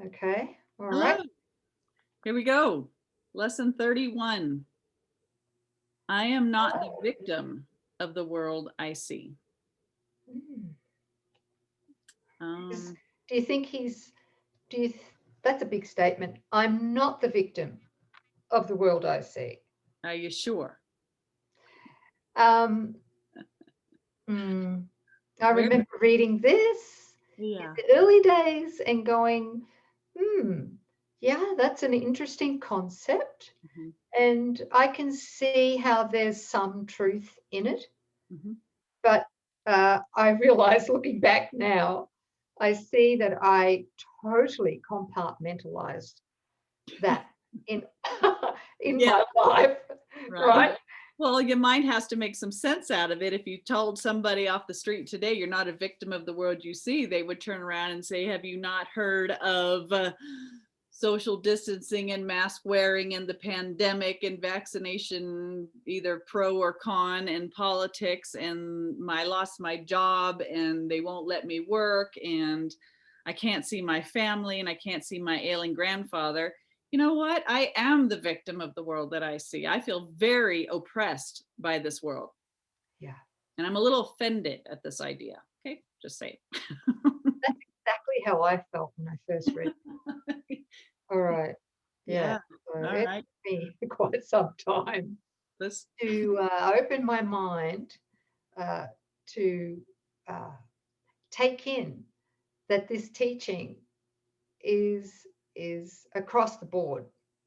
Okay. All Hello. right. Here we go. Lesson 31. I am not the victim of the world I see. Mm. Um, Do you think he's, do you, that's a big statement. I'm not the victim of the world I see. are you sure? Um, I Where? remember reading this in Yeah. the early days and going, yeah, that's an interesting concept. Mhm, And I can see how there's some truth in it. mhm. But I realize looking back now, I see that I totally compartmentalized that in in Yeah, my life, right. right? Well, your mind has to make some sense out of it. If you told somebody off the street today, you're not a victim of the world you see, they would turn around and say, have you not heard of social distancing and mask wearing and the pandemic and vaccination, either pro or con, and politics, and I lost my job and they won't let me work and I can't see my family and I can't see my ailing grandfather. You know what? I am the victim of the world that I see. I feel very oppressed by this world. Yeah, And I'm a little offended at this idea. Okay, just say that's exactly how I felt when I first read. it. All right, yeah. Yeah. So All it right. took me quite some time This, to open my mind uh, to uh, take in that this teaching is is across the board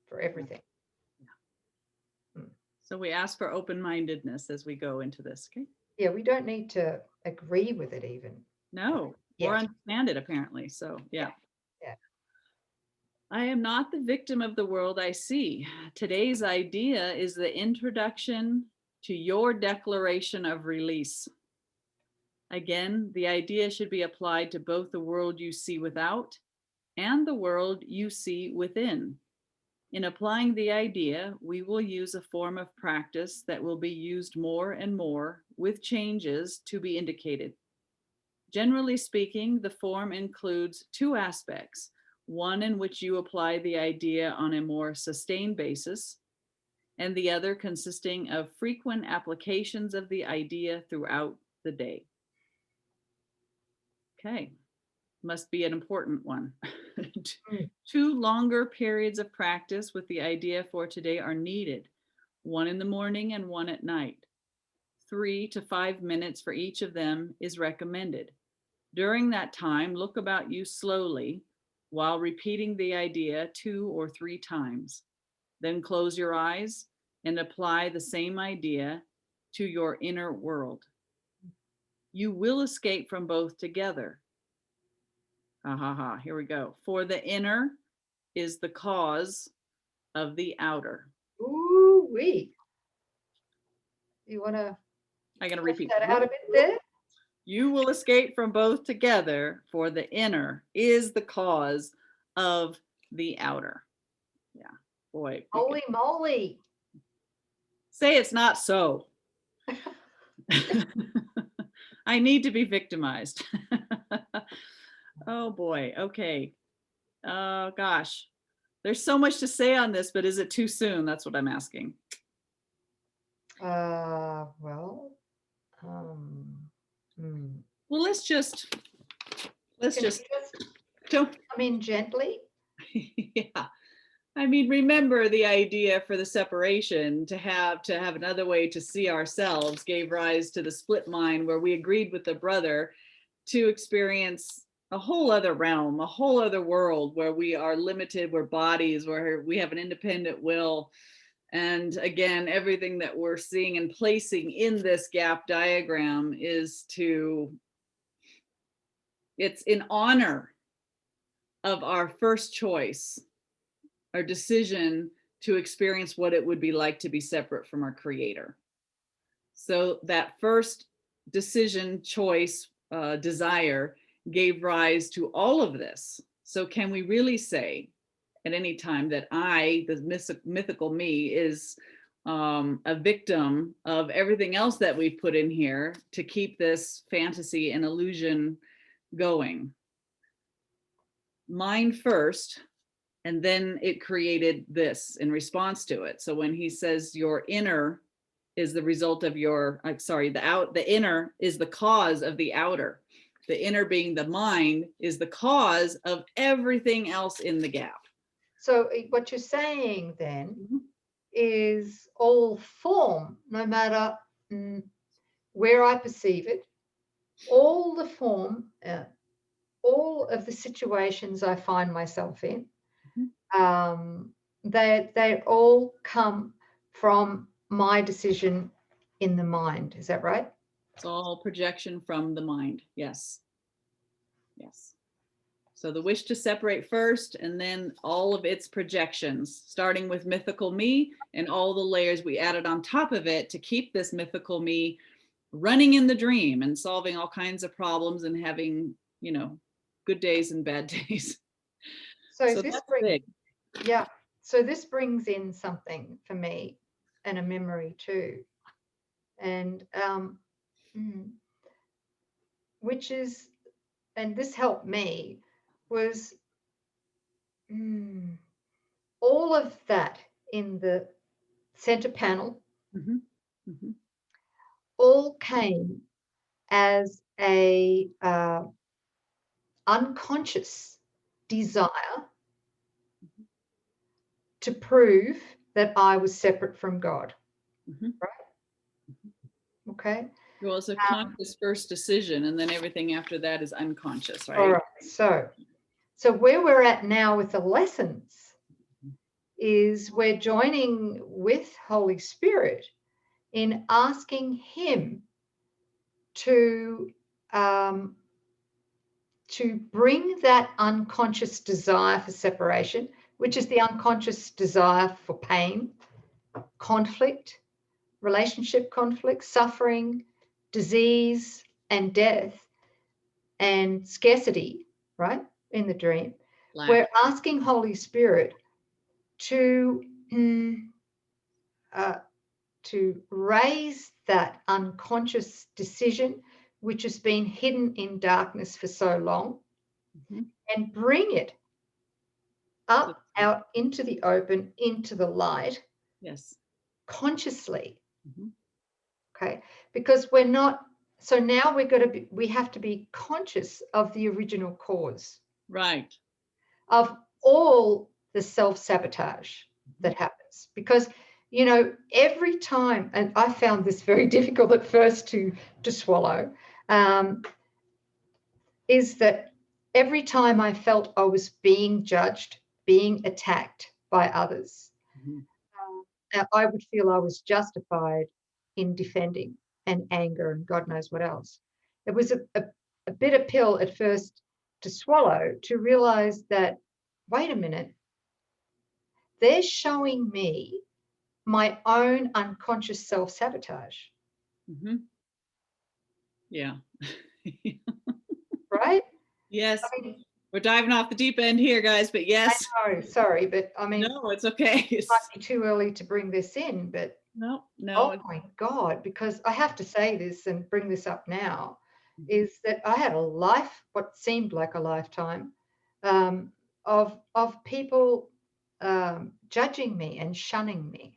for everything. Mm. so we ask for open-mindedness as we go into this. Okay. Yeah, we don't need to agree with it even No, or yet. understand it apparently. So Yeah, yeah. yeah. I am not the victim of the world I see. Today's idea is the introduction to your declaration of release. Again, the idea should be applied to both the world you see without and the world you see within. In applying the idea, we will use a form of practice that will be used more and more with changes to be indicated. Generally speaking, the form includes two aspects, one in which you apply the idea on a more sustained basis, and the other consisting of frequent applications of the idea throughout the day. Okay, must be an important one. Mm. Two longer periods of practice with the idea for today are needed, one in the morning and one at night. 3 to 5 minutes for each of them is recommended. During that time, look about you slowly while repeating the idea 2 or 3 times. Then close your eyes and apply the same idea to your inner world. You will escape from both together. Ha ha ha, here we go. For the inner is the cause of the outer. Ooh wee. You want to I'm going to flesh repeat. that out a bit there? You will escape from both together, for the inner is the cause of the outer. Yeah, boy, we could Holy moly. say it's not so. I need to be victimized. Oh boy, okay. Oh gosh, there's so much to say on this, but is it too soon? That's what I'm asking. Well, um, hmm. Well, let's Can we just just don't. come in gently? Yeah. I mean, remember the idea for the separation to have another way to see ourselves gave rise to the split mind where we agreed with the brother to experience a whole other realm, a whole other world where we are limited, we're bodies, where we have an independent will. And again, everything that we're seeing and placing in this gap diagram is it's in honor of our first choice, our decision to experience what it would be like to be separate from our creator. So that first decision, choice, desire gave rise to all of this. So can we really say at any time that I, the mythical me, is a victim of everything else that we've put in here to keep this fantasy and illusion going? mind first, and then it created this in response to it. So when he says your inner is the result of your, the inner is the cause of the outer. The inner being the mind is the cause of everything else in the gap. So what you're saying then is all form, no matter where I perceive it, all the form, all of the situations I find myself in, they all come from my decision in the mind. Is that right? It's all projection from the mind. Yes. Yes. So the wish to separate first, and then all of its projections, starting with mythical me and all the layers we added on top of it to keep this mythical me running in the dream and solving all kinds of problems and having, good days and bad days. So that's big. Yeah. So this brings in something for me and a memory too. And which is, and this helped me, was all of that in the center panel all came as a unconscious desire to prove that I was separate from God. Right? Okay. Well, it's a conscious first decision, and then everything after that is unconscious, right? All right. So where we're at now with the lessons is we're joining with Holy Spirit in asking him to bring that unconscious desire for separation, which is the unconscious desire for pain, conflict, relationship conflict, suffering, disease, and death, and scarcity, right, in the dream. We're asking Holy Spirit to raise that unconscious decision, which has been hidden in darkness for so long, and bring it up, out into the open, into the light. Yes. Consciously. Okay. Because we're not, so now we have to be conscious of the original cause. Right. Of all the self-sabotage that happens. Because, every time, and I found this very difficult at first to swallow, is that every time I felt I was being judged, being attacked by others, I would feel I was justified in defending and anger and God knows what else. It was a bitter pill at first to swallow, to realize that, wait a minute, they're showing me my own unconscious self-sabotage. Yeah. Right? Yes. We're diving off the deep end here, guys, but yes. I know, sorry, but no, it's okay. It might be too early to bring this in, but no. Oh my God, because I have to say this and bring this up now, is that I had a life, what seemed like a lifetime, of people judging me and shunning me.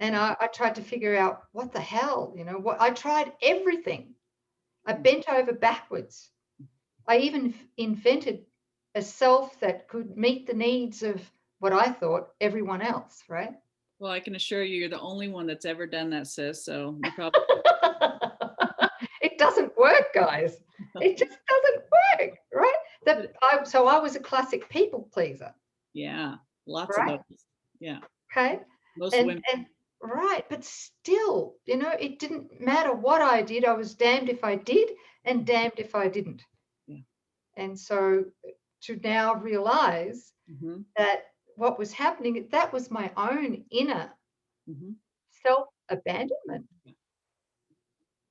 And I tried to figure out what the hell, I tried everything. I bent over backwards. I even invented a self that could meet the needs of what I thought everyone else, right? Well, I can assure you, you're the only one that's ever done that, sis. So you probably it doesn't work, guys. It just doesn't work, right? So I was a classic people pleaser. Yeah, lots of those. Yeah. Okay. Most women. And right, but still, it didn't matter what I did. I was damned if I did and damned if I didn't. Yeah. And so to now realize that what was happening, that was my own inner self-abandonment.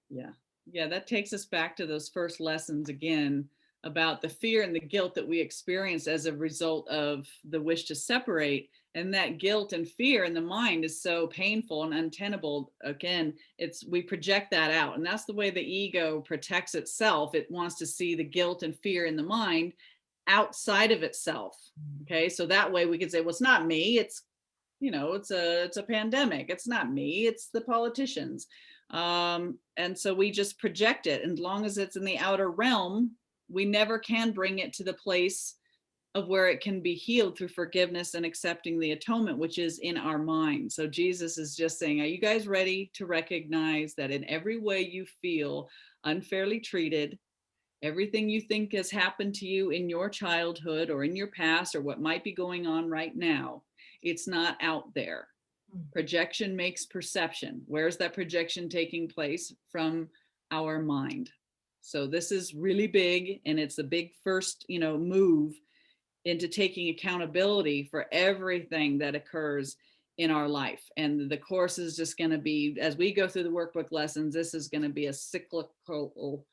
Yeah, that takes us back to those first lessons again about the fear and the guilt that we experience as a result of the wish to separate. And that guilt and fear in the mind is so painful and untenable. Again, we project that out, and that's the way the ego protects itself. It wants to see the guilt and fear in the mind outside of itself. Okay, so that way we can say, well, it's not me, it's, you know, it's a pandemic, it's not me, it's the politicians. And so we just project it, and as long as it's in the outer realm, we never can bring it to the place of where it can be healed through forgiveness and accepting the atonement, which is in our mind. So Jesus is just saying, are you guys ready to recognize that in every way you feel unfairly treated, everything you think has happened to you in your childhood or in your past or what might be going on right now, it's not out there. Projection makes perception. Where's that projection taking place? From our mind. So this is really big, and it's a big first, you know, move into taking accountability for everything that occurs in our life. And the course is just going to be, as we go through the workbook lessons, this is going to be a cyclical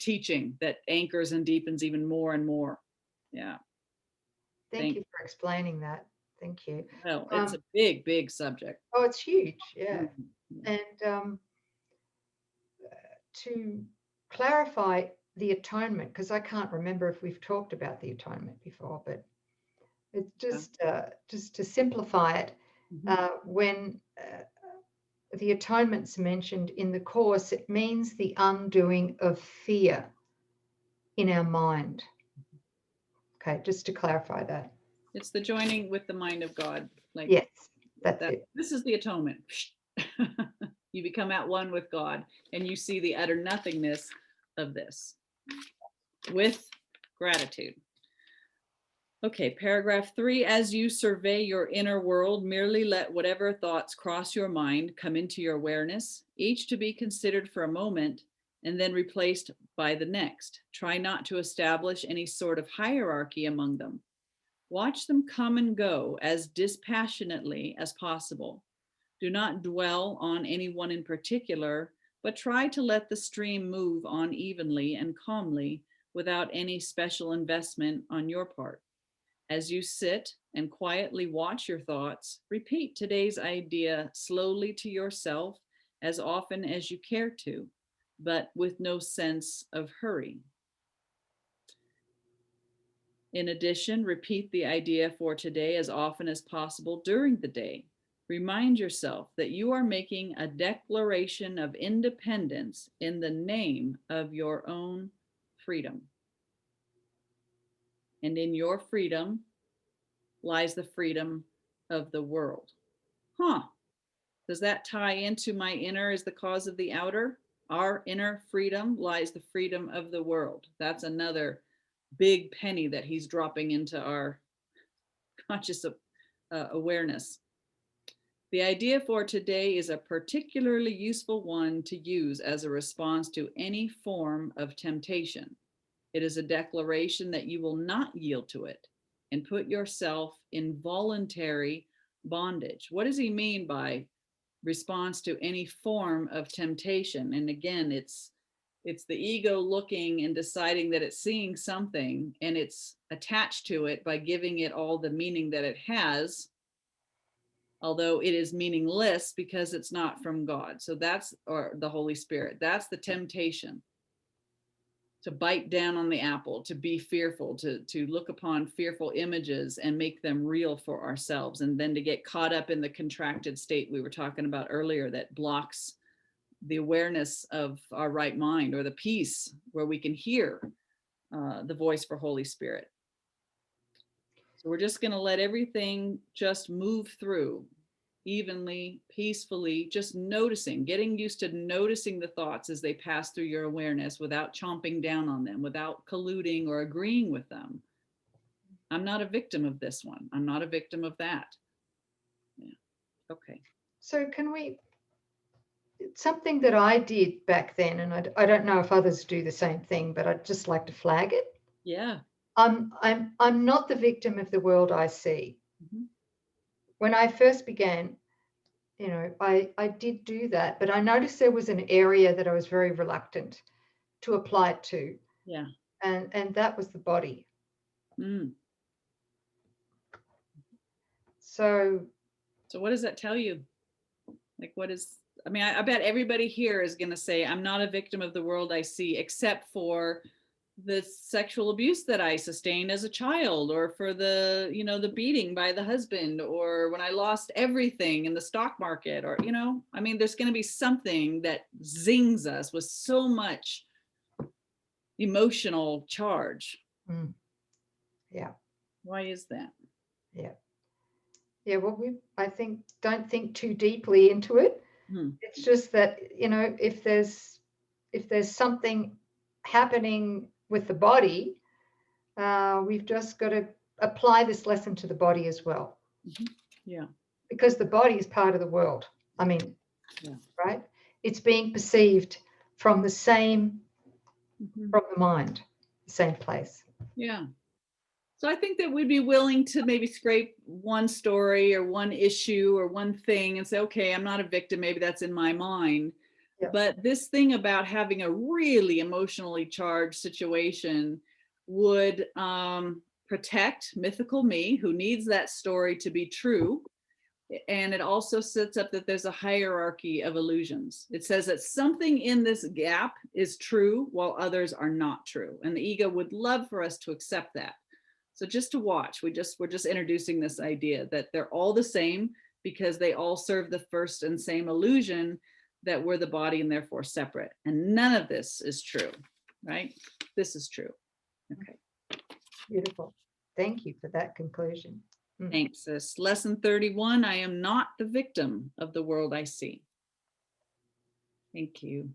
teaching that anchors and deepens even more and more. Yeah. Thank you for explaining that. Thank you. Well, it's a big, big subject. Oh, it's huge. Yeah. Mm-hmm. And to clarify the atonement, because I can't remember if we've talked about the atonement before, but it's just to simplify it, when the atonement's mentioned in the course, it means the undoing of fear in our mind. Okay, just to clarify that. It's the joining with the mind of God. Like, yes, that's it. This is the atonement. You become at one with God, and you see the utter nothingness of this with gratitude. Okay, paragraph 3, as you survey your inner world, merely let whatever thoughts cross your mind come into your awareness, each to be considered for a moment and then replaced by the next. Try not to establish any sort of hierarchy among them. Watch them come and go as dispassionately as possible. Do not dwell on any one in particular, but try to let the stream move on evenly and calmly without any special investment on your part. As you sit and quietly watch your thoughts, repeat today's idea slowly to yourself as often as you care to, but with no sense of hurry. In addition, repeat the idea for today as often as possible during the day. Remind yourself that you are making a declaration of independence in the name of your own freedom. And in your freedom lies the freedom of the world. Does that tie into my inner is the cause of the outer? Our inner freedom lies the freedom of the world. That's another big penny that he's dropping into our conscious awareness. The idea for today is a particularly useful one to use as a response to any form of temptation. It is a declaration that you will not yield to it and put yourself in voluntary bondage. What does he mean by response to any form of temptation? And again, it's the ego looking and deciding that it's seeing something, and it's attached to it by giving it all the meaning that it has, although it is meaningless because it's not from God. So that's, or the Holy Spirit, that's the temptation. To bite down on the apple, to be fearful, to look upon fearful images and make them real for ourselves, and then to get caught up in the contracted state we were talking about earlier that blocks the awareness of our right mind, or the peace where we can hear the voice for Holy Spirit. So we're just going to let everything just move through evenly, peacefully, just noticing, getting used to noticing the thoughts as they pass through your awareness without chomping down on them, without colluding or agreeing with them. I'm not a victim of this one. I'm not a victim of that. Yeah. Okay. So can we, something that I did back then, and I don't know if others do the same thing, but I'd just like to flag it. Yeah. I'm not the victim of the world I see. Mm-hmm. When I first began, you know, I did do that, but I noticed there was an area that I was very reluctant to apply it to. Yeah. And that was the body. So what does that tell you? Like, what is, I mean, I bet everybody here is going to say, I'm not a victim of the world I see, except for the sexual abuse that I sustained as a child, or for the, you know, the beating by the husband, or when I lost everything in the stock market, or, you know, I mean, there's going to be something that zings us with so much emotional charge. Mm. Yeah. Why is that? Yeah. Yeah. Well, I think, don't think too deeply into it. It's just that, you know, if there's something happening with the body, we've just got to apply this lesson to the body as well. Yeah. Because the body is part of the world. I mean, right? It's being perceived from the same, from the mind, the same place. Yeah. So I think that we'd be willing to maybe scrape one story or one issue or one thing and say, okay, I'm not a victim. Maybe that's in my mind. Yeah. But this thing about having a really emotionally charged situation would protect mythical me, who needs that story to be true. And it also sets up that there's a hierarchy of illusions. It says that something in this gap is true while others are not true. And the ego would love for us to accept that. So just to watch, we're just introducing this idea that they're all the same because they all serve the first and same illusion that we're the body and therefore separate. And none of this is true, right? This is true. Okay. Beautiful. Thank you for that conclusion. Thanks, sis. Lesson 31, I am not the victim of the world I see. Thank you.